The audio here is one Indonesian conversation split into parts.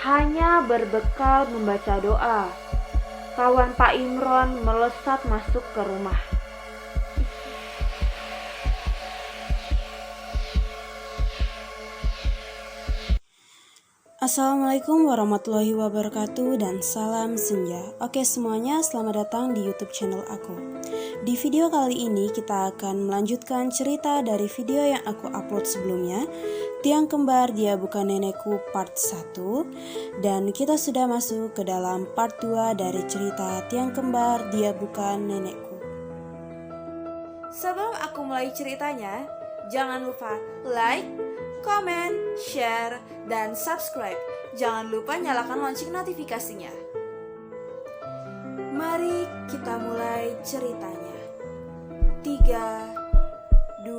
hanya berbekal membaca doa, kawan Pak Imron melesat masuk ke rumah. Assalamualaikum warahmatullahi wabarakatuh dan salam senja. Oke semuanya, selamat datang di YouTube channel aku. Di video kali ini kita akan melanjutkan cerita dari video yang aku upload sebelumnya, Tiang Kembar Dia Bukan Nenekku part 1. Dan kita sudah masuk ke dalam part 2 dari cerita Tiang Kembar Dia Bukan Nenekku. Sebelum aku mulai ceritanya, jangan lupa like, komen, share, dan subscribe. Jangan lupa nyalakan lonceng notifikasinya. Mari kita mulai ceritanya. 3, 2,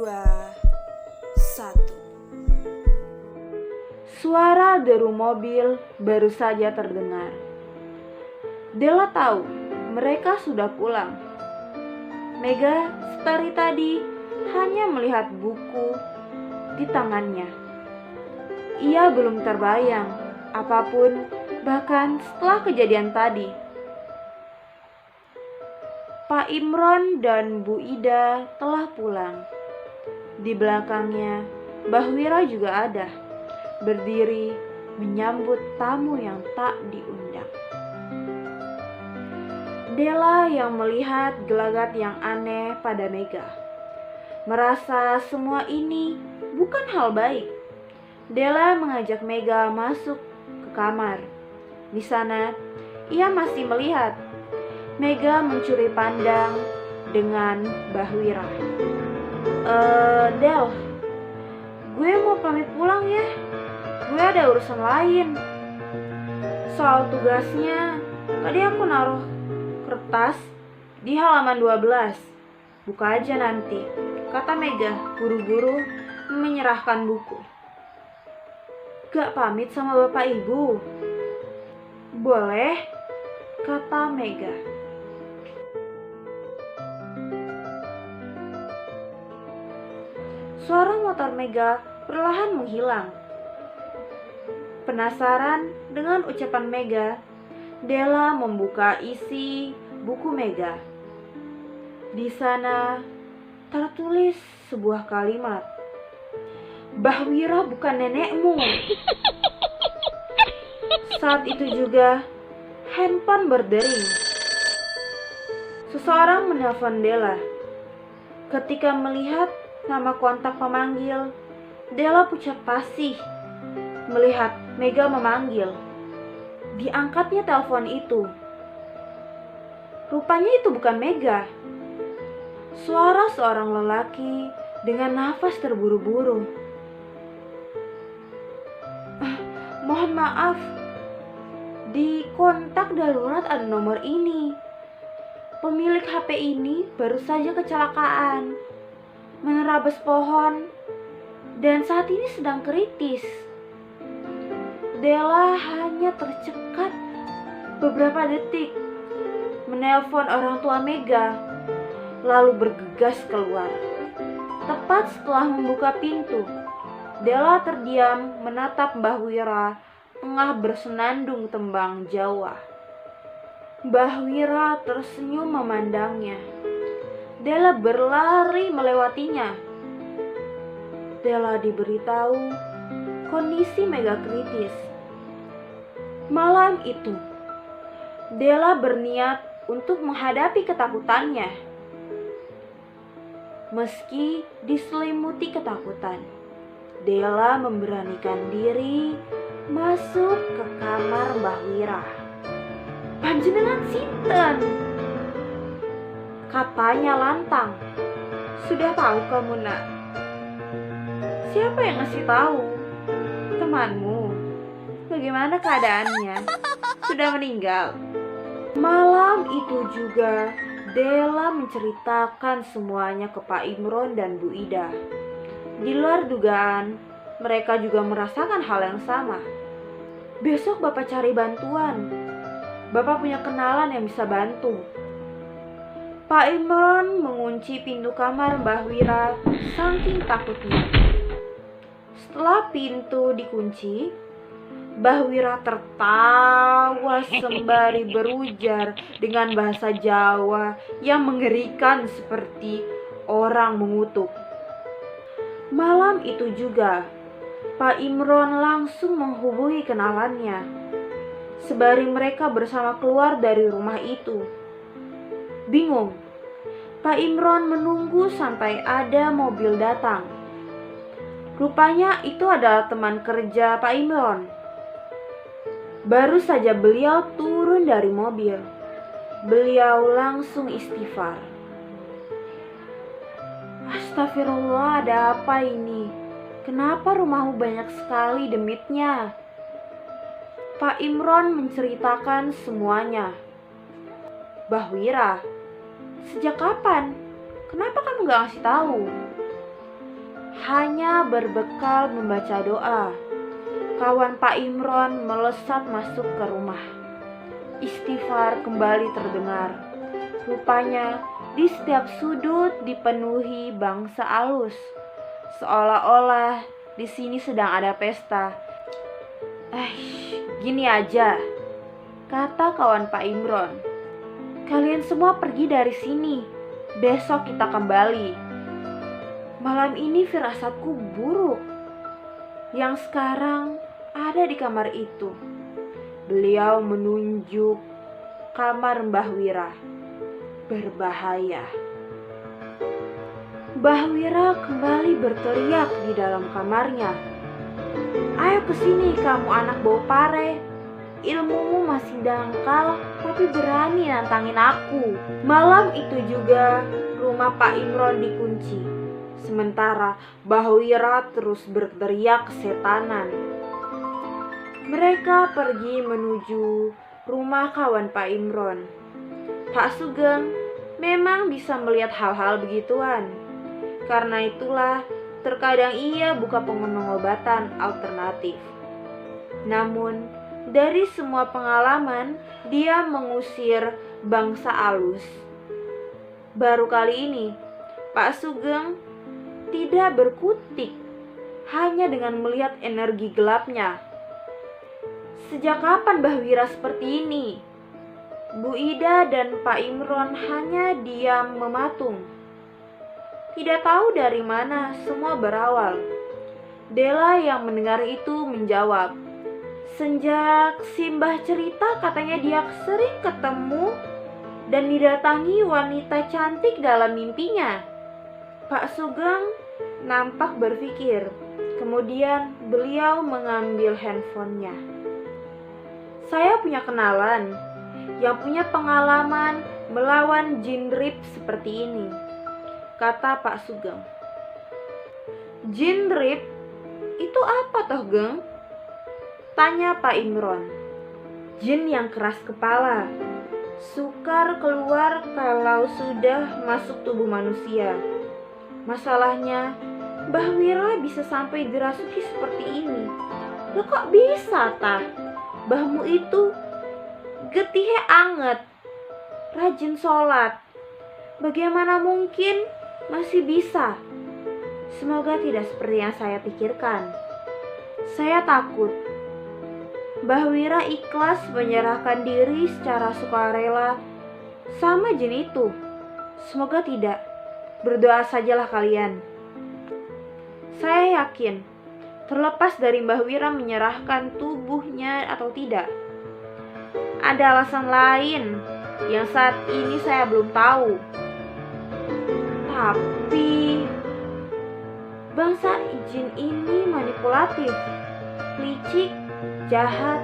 1. Suara deru mobil baru saja terdengar. Della tahu mereka sudah pulang. Mega seperti tadi hanya melihat buku di tangannya. Ia belum terbayang apapun bahkan setelah kejadian tadi. Pak Imron dan Bu Ida telah pulang. Di belakangnya Mbah Wira juga ada, berdiri menyambut tamu yang tak diundang. Della yang melihat gelagat yang aneh pada Mega, merasa semua ini bukan hal baik. Della mengajak Mega masuk ke kamar. Di sana, ia masih melihat Mega mencuri pandang dengan Mbah Wira. Del, gue mau pamit pulang ya. Gue ada urusan lain. Soal tugasnya, tadi aku naruh kertas di halaman 12. Buka aja nanti, kata Mega buru-buru menyerahkan buku. Gak pamit sama bapak ibu? Boleh, kata Mega. Suara motor Mega perlahan menghilang. Penasaran dengan ucapan Mega, Della membuka isi buku Mega. Di sana tertulis sebuah kalimat. Mbah Wira bukan nenekmu. Saat itu juga handphone berdering. Seseorang menelpon Della. Ketika melihat nama kontak pemanggil, Della pucat pasi melihat Mega memanggil. Diangkatnya telepon itu. Rupanya itu bukan Mega. Suara seorang lelaki dengan nafas terburu-buru. Mohon maaf, di kontak darurat ada nomor ini. Pemilik HP ini baru saja kecelakaan, menerabas pohon, dan saat ini sedang kritis. Della hanya tercekat beberapa detik, menelpon orang tua Mega, lalu bergegas keluar. Tepat setelah membuka pintu, Della terdiam menatap Mbah Wira tengah bersenandung tembang Jawa. Mbah Wira tersenyum memandangnya. Della berlari melewatinya. Della diberitahu kondisi Mega kritis. Malam itu, Della berniat untuk menghadapi ketakutannya. Meski diselimuti ketakutan, Della memberanikan diri masuk ke kamar Mbah Wira. Panjenengan sinten? Katanya lantang. Sudah tahu kamu, Nak? Siapa yang ngasih tahu? Temanmu. Bagaimana keadaannya? Sudah meninggal. Malam itu juga Della menceritakan semuanya ke Pak Imron dan Bu Ida. Di luar dugaan, mereka juga merasakan hal yang sama. Besok Bapak cari bantuan. Bapak punya kenalan yang bisa bantu. Pak Imron mengunci pintu kamar Mbah Wira saking takutnya. Setelah pintu dikunci, Mbah Wira tertawa sembari berujar dengan bahasa Jawa yang mengerikan seperti orang mengutuk. Malam itu juga, Pak Imron langsung menghubungi kenalannya. Sembari mereka bersama keluar dari rumah itu. Bingung, Pak Imron menunggu sampai ada mobil datang. Rupanya itu adalah teman kerja Pak Imron. Baru saja beliau turun dari mobil, beliau langsung istighfar. Astagfirullah, ada apa ini? Kenapa rumahmu banyak sekali demitnya? Pak Imron menceritakan semuanya. Mbah Wira, sejak kapan? Kenapa kamu gak ngasih tahu? Hanya berbekal membaca doa, kawan Pak Imron melesat masuk ke rumah. Istighfar kembali terdengar. Rupanya di setiap sudut dipenuhi bangsa alus, seolah-olah di sini sedang ada pesta. Gini aja, kata kawan Pak Imron. Kalian semua pergi dari sini. Besok kita kembali. Malam ini firasatku buruk. Yang sekarang ada di kamar itu. Beliau menunjuk kamar Mbah Wira. Berbahaya. Mbah Wira kembali berteriak di dalam kamarnya. Ayo kesini kamu anak bau pare. Ilmumu masih dangkal tapi berani nantangin aku. Malam itu juga rumah Pak Imron dikunci. Sementara Mbah Wira terus berteriak kesetanan. Mereka pergi menuju rumah kawan Pak Imron. Pak Sugeng memang bisa melihat hal-hal begituan. Karena itulah terkadang ia buka pengobatan alternatif. Namun dari semua pengalaman dia mengusir bangsa alus. Baru kali ini Pak Sugeng tidak berkutik hanya dengan melihat energi gelapnya. Sejak kapan Mbah Wira seperti ini? Bu Ida dan Pak Imron hanya diam mematung. Tidak tahu dari mana semua berawal. Dela yang mendengar itu menjawab, sejak Simbah cerita katanya dia sering ketemu dan didatangi wanita cantik dalam mimpinya. Pak Sugeng nampak berpikir. Kemudian beliau mengambil handphonenya. Saya punya kenalan yang punya pengalaman melawan jin rip seperti ini, kata Pak Sugeng. Jin rip? Itu apa toh, Geng? Tanya Pak Imron. Jin yang keras kepala, sukar keluar kalau sudah masuk tubuh manusia. Masalahnya, Mbah Wira bisa sampai dirasuki seperti ini. Loh kok bisa tah? Mbahmu itu getihnya anget, rajin sholat. Bagaimana mungkin masih bisa? Semoga tidak seperti yang saya pikirkan. Saya takut Mbah Wira ikhlas menyerahkan diri secara sukarela sama jin itu. Semoga tidak. Berdoa sajalah kalian. Saya yakin, terlepas dari Mbah Wira menyerahkan tubuhnya atau tidak, ada alasan lain yang saat ini saya belum tahu. Tapi bangsa jin ini manipulatif, licik, jahat.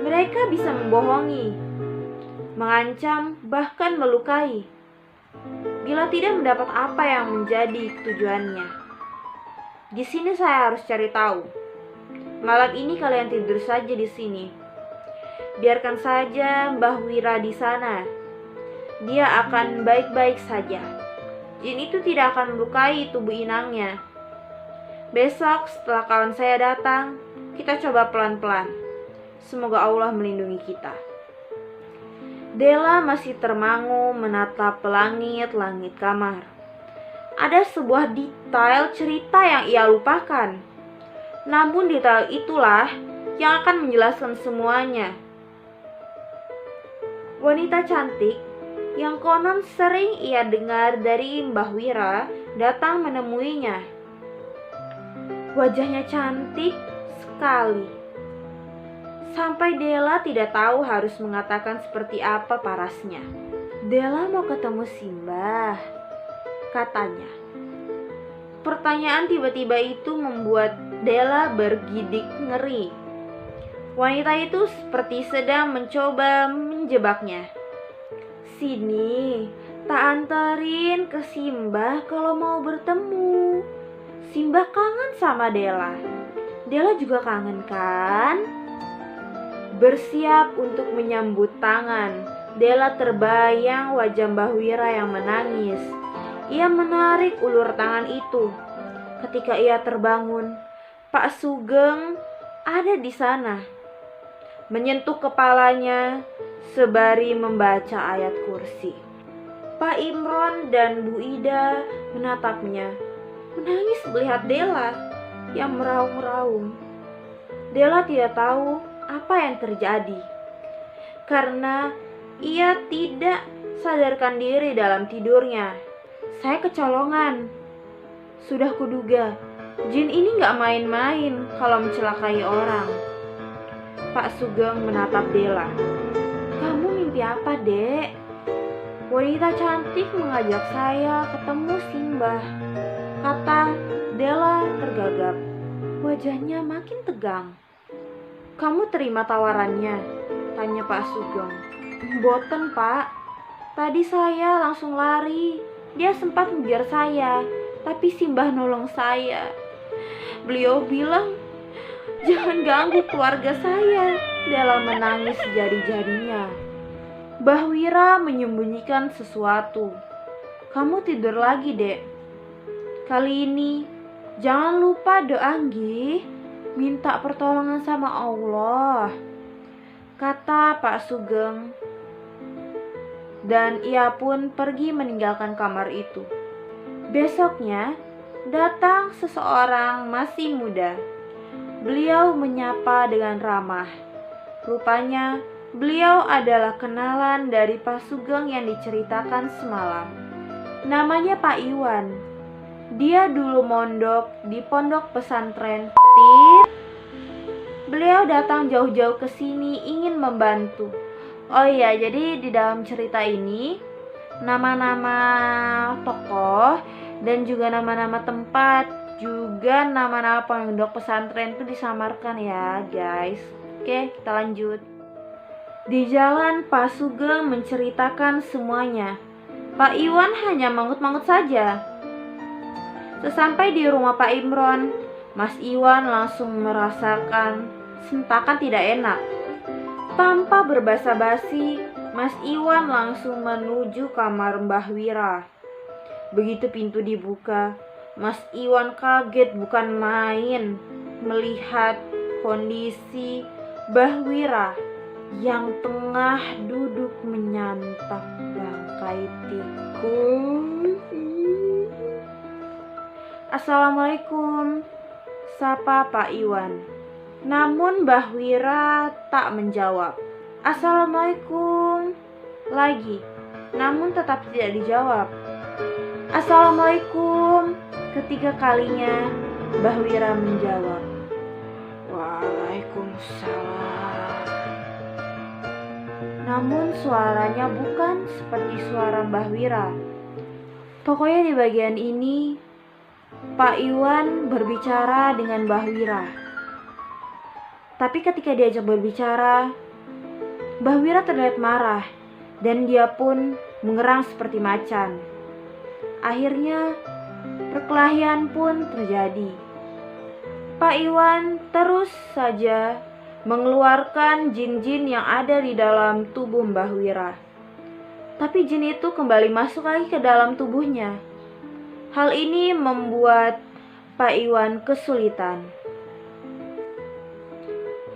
Mereka bisa membohongi, mengancam, bahkan melukai. Bila tidak mendapat apa yang menjadi tujuannya. Di sini saya harus cari tahu. Malam ini kalian tidur saja di sini. Biarkan saja Mbah Wira di sana. Dia akan baik-baik saja. Jin itu tidak akan melukai tubuh inangnya. Besok setelah kawan saya datang, kita coba pelan-pelan. Semoga Allah melindungi kita. Dela masih termangu menatap langit-langit kamar. Ada sebuah detail cerita yang ia lupakan. Namun detail itulah yang akan menjelaskan semuanya. Wanita cantik yang konon sering ia dengar dari Mbah Wira datang menemuinya. Wajahnya cantik sekali, sampai Della tidak tahu harus mengatakan seperti apa parasnya. "Della mau ketemu Simbah," katanya. Pertanyaan tiba-tiba itu membuat Della bergidik ngeri. Wanita itu seperti sedang mencoba menjebaknya. "Sini, tak anterin ke Simbah kalau mau bertemu. Simbah kangen sama Della. Della juga kangen kan?" Bersiap untuk menyambut tangan, Della terbayang wajah Mbah Wira yang menangis. Ia menarik ulur tangan itu. Ketika ia terbangun, Pak Sugeng ada di sana, menyentuh kepalanya sebari membaca ayat kursi. Pak Imron dan Bu Ida menatapnya, menangis melihat Della yang meraung-raung. Della tidak tahu apa yang terjadi, karena ia tidak sadarkan diri dalam tidurnya. "Saya kecolongan. Sudah kuduga, jin ini gak main-main kalau mencelakai orang." Pak Sugeng menatap Della. "Kamu mimpi apa, Dek?" "Wanita cantik mengajak saya ketemu Simbah," kata Della tergagap. Wajahnya makin tegang. "Kamu terima tawarannya?" tanya Pak Sugeng. "Mboten, Pak. Tadi saya langsung lari. Dia sempat ngejar saya, tapi Simbah nolong saya. Beliau bilang, 'Jangan ganggu keluarga saya,'" Della menangis jari-jarinya. Mbah Wira menyembunyikan sesuatu. "Kamu tidur lagi, Dek. Kali ini jangan lupa doa nggih. Minta pertolongan sama Allah," kata Pak Sugeng. Dan ia pun pergi meninggalkan kamar itu. Besoknya datang seseorang masih muda. Beliau menyapa dengan ramah. Rupanya beliau adalah kenalan dari Pak Sugeng yang diceritakan semalam. Namanya Pak Iwan. Dia dulu mondok di pondok pesantren Tit. Beliau datang jauh-jauh ke sini ingin membantu. Oh iya, jadi di dalam cerita ini nama-nama tokoh dan juga nama-nama tempat, juga nama-nama pondok pesantren itu disamarkan ya, guys. Oke, kita lanjut. Di jalan Pak Sugeng menceritakan semuanya. Pak Iwan hanya mangut-mangut saja. Sesampai di rumah Pak Imron, Mas Iwan langsung merasakan sentakan tidak enak. Tanpa berbasa-basi, Mas Iwan langsung menuju kamar Mbah Wira. Begitu pintu dibuka, Mas Iwan kaget bukan main melihat kondisi Mbah Wira yang tengah duduk menyantap bangkai tikus. "Assalamualaikum," sapa Pak Iwan. Namun Mbah Wira tak menjawab. "Assalamualaikum," lagi, namun tetap tidak dijawab. "Assalamualaikum," ketiga kalinya Mbah Wira menjawab. "Waalaikumsalam." Namun suaranya bukan seperti suara Mbah Wira. Pokoknya di bagian ini Pak Iwan berbicara dengan Mbah Wira. Tapi ketika diajak berbicara, Mbah Wira terlihat marah dan dia pun mengerang seperti macan. Akhirnya perkelahian pun terjadi. Pak Iwan terus saja mengeluarkan jin-jin yang ada di dalam tubuh Mbah Wira. Tapi jin itu kembali masuk lagi ke dalam tubuhnya. Hal ini membuat Pak Iwan kesulitan.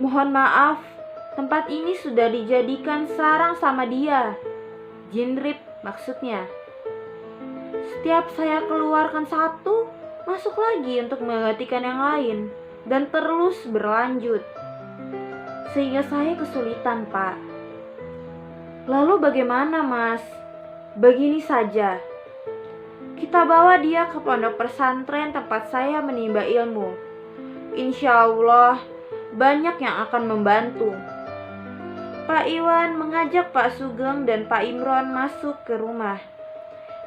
"Mohon maaf, tempat ini sudah dijadikan sarang sama dia." Jin rip maksudnya. "Setiap saya keluarkan satu, masuk lagi untuk menggantikan yang lain, dan terus berlanjut." sehingga saya kesulitan, Pak. Lalu bagaimana, Mas? Begini saja. Kita bawa dia ke pondok pesantren tempat saya menimba ilmu. Insya Allah, banyak yang akan membantu. Pak Iwan mengajak Pak Sugeng dan Pak Imron masuk ke rumah.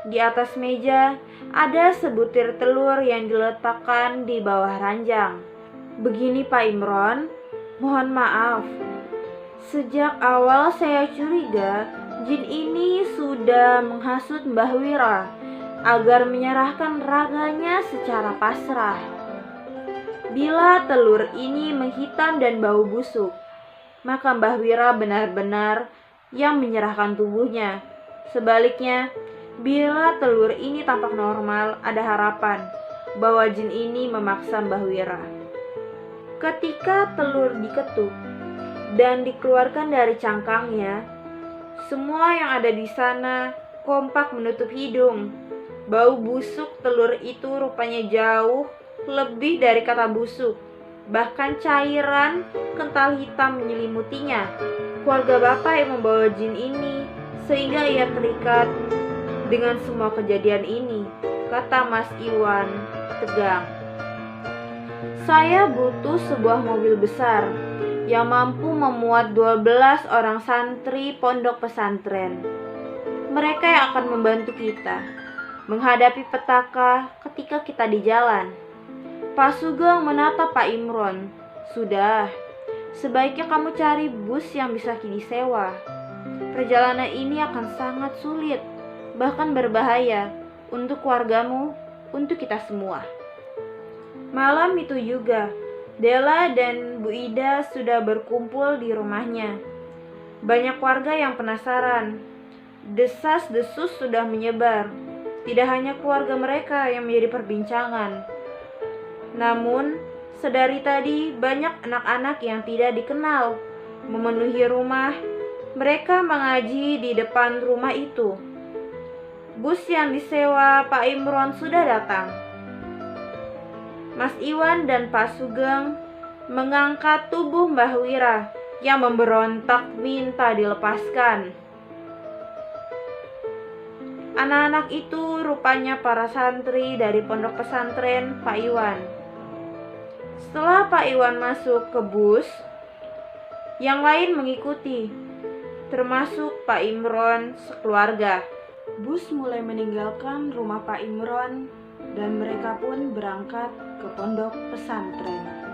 Di atas meja ada sebutir telur yang diletakkan di bawah ranjang. Begini Pak Imron, mohon maaf. Sejak awal saya curiga jin ini sudah menghasut Mbah Wira agar menyerahkan raganya secara pasrah. Bila telur ini menghitam dan bau busuk, maka Mbah Wira benar-benar yang menyerahkan tubuhnya. Sebaliknya, bila telur ini tampak normal, ada harapan bahwa jin ini memaksa Mbah Wira. Ketika telur diketuk dan dikeluarkan dari cangkangnya, semua yang ada di sana kompak menutup hidung. Bau busuk telur itu rupanya jauh lebih dari kata busuk. Bahkan cairan kental hitam menyelimutinya. Keluarga bapak yang membawa jin ini, sehingga ia terikat dengan semua kejadian ini, kata Mas Iwan tegang. Saya butuh sebuah mobil besar yang mampu memuat 12 orang santri pondok pesantren. Mereka yang akan membantu kita menghadapi petaka ketika kita di jalan. Pak Sugeng menatap Pak Imron. Sudah, sebaiknya kamu cari bus yang bisa disewa. Perjalanan ini akan sangat sulit, bahkan berbahaya untuk keluargamu, untuk kita semua. Malam itu juga, Della dan Bu Ida sudah berkumpul di rumahnya. Banyak warga yang penasaran. Desas-desus sudah menyebar. Tidak hanya keluarga mereka yang menjadi perbincangan. Namun, sedari tadi banyak anak-anak yang tidak dikenal memenuhi rumah. Mereka mengaji di depan rumah itu. Bus yang disewa Pak Imron sudah datang. Mas Iwan dan Pak Sugeng mengangkat tubuh Mbah Wira yang memberontak minta dilepaskan. Anak-anak itu rupanya para santri dari pondok pesantren Pak Iwan. Setelah Pak Iwan masuk ke bus, yang lain mengikuti, termasuk Pak Imron sekeluarga. Bus mulai meninggalkan rumah Pak Imron dan mereka pun berangkat ke pondok pesantren.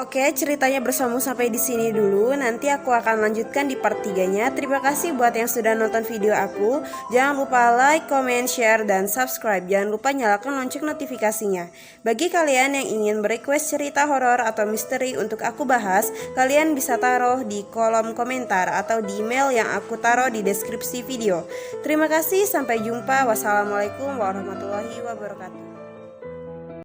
Oke, ceritanya bersambung sampai di sini dulu. Nanti aku akan lanjutkan di part 3-nya. Terima kasih buat yang sudah nonton video aku. Jangan lupa like, comment, share, dan subscribe. Jangan lupa nyalakan lonceng notifikasinya. Bagi kalian yang ingin berequest cerita horor atau misteri untuk aku bahas, kalian bisa taruh di kolom komentar atau di email yang aku taruh di deskripsi video. Terima kasih, sampai jumpa. Wassalamualaikum warahmatullahi wabarakatuh.